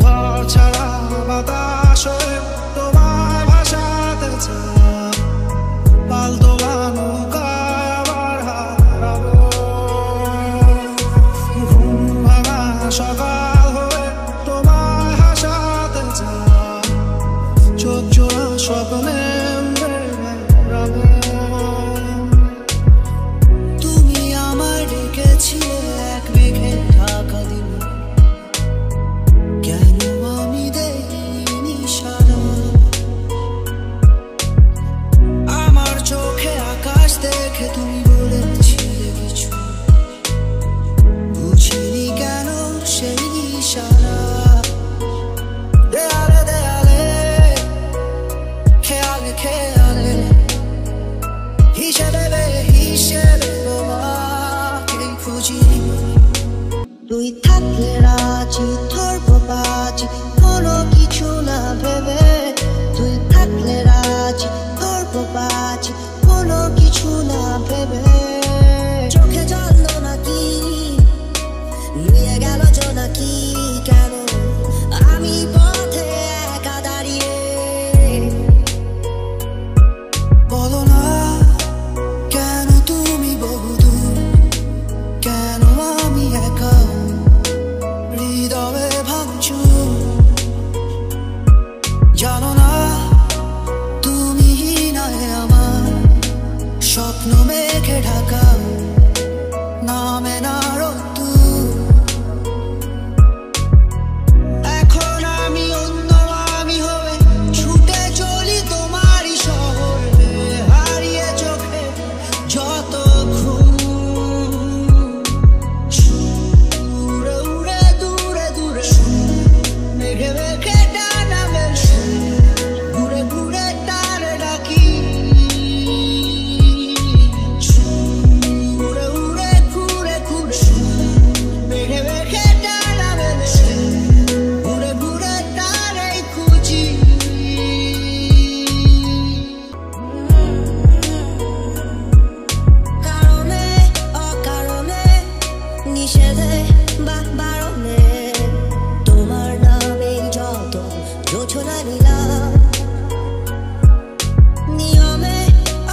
ঘর ছাড়া বাতাস হয়ে তোমায় ভাসাতে চাই, পাল তোলা নৌকায় আবার হারাবো। ঘুম ভাঙা সকাল হয়ে তোমায় হাসাতে চাই, চোখ জোড়া স্বপ্নে বেড়াবো। তুমি আমায় ডেকেছিলে এক মেঘে ঢাকা দিন, কেন আমি দেইনি সাড়া? আমার চোখে আকাশ দেখে তুমি বলেছিলে কিছু, বুঝিনি কেন সেই ইশারা। দেয়ালে দেয়ালে খেয়ালে খেয়ালে হিসেবে হিসেবে তোমাকে খুঁজি। তুই থাকলে রাজি ধরবো বাজি কোনো কিছু না ভেবে, তুই থাকলে রাজি ধরবো বাজি কোনো কিছু না ভেবে। চোখে জল নাকি নিয়ে গেল জোনাকি, কেন আমি পথে একা দাঁড়িয়ে? বলো না কেন তুমি বহুদূর, কেন আমি একা হৃদয়ে ভাঙচুর? জানো না তুমি নয় আমার স্বপ্ন মেঘে ঢাকা, নামে না রোদ্দুর। এখন আমি অন্য আমি হয়ে ছুটে চলি তোমারই শহরে, হারিয়ে চোখে যত ঘুম। উড়ে উড়ে দূরে দূরে মেঘে মেঘে টানা মেলে, ঘুরে ঘুরে টানে ডাকি। উড়ে উড়ে ঘুরে ঘুরে মেঘে মেঘে টানা মেলে, ঘুরে ঘুরে টানেই খুঁজি। কারণে অকারণে নিষেধে বা বারণে তোমার নামে যত যোছনা নিলাম, নিয়মে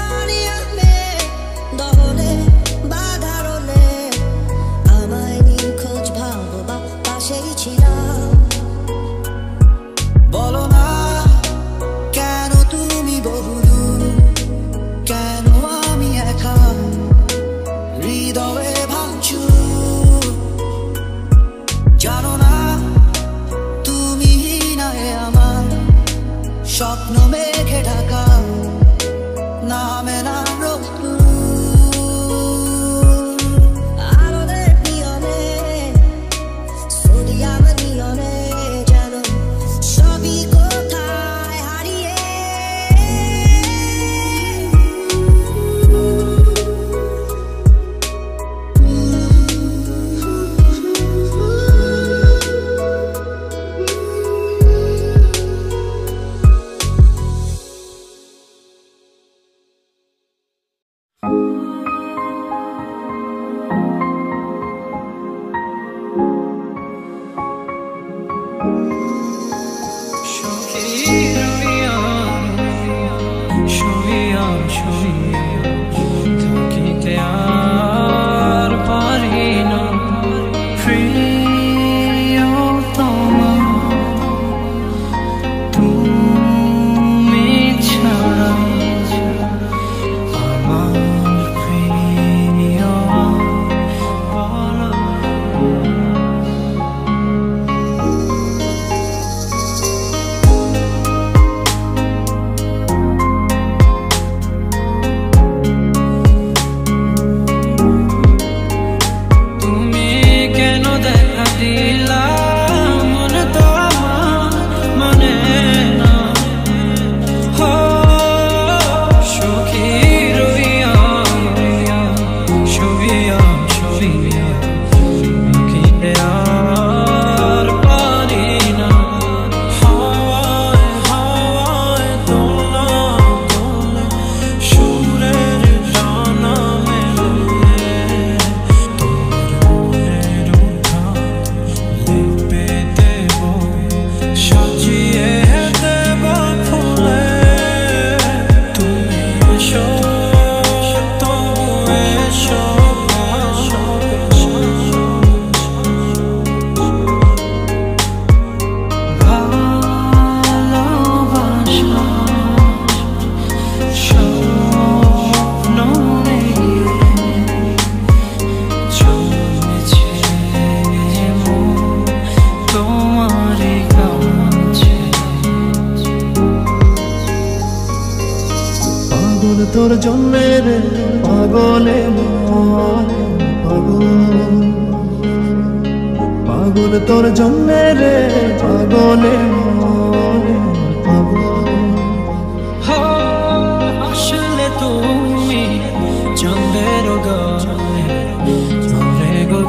অনিয়মে দহনে বা ধারণে আমায় নিখোঁজ ভাবো বা পাশেই ছিলাম। বলো না কেন তুমি বহুদূর, কেন আমি একা হৃদয়ে ভাঙচুর? জানো না তুমি নয় আমার স্বপ্ন মেঘে ঢাকা, নামে না রোদ্দুর। আলোদের পিয়নে সোডিয়াম নিয়নে যেন সবই কোথায় হারিয়ে। তোর জন্যে রে পাগলে মন পাগল পাগল তোর জন্যে রে পাগলে মন পাগল আসলে তুমি চন্দ্রের গায়ে চন্দ্রে গো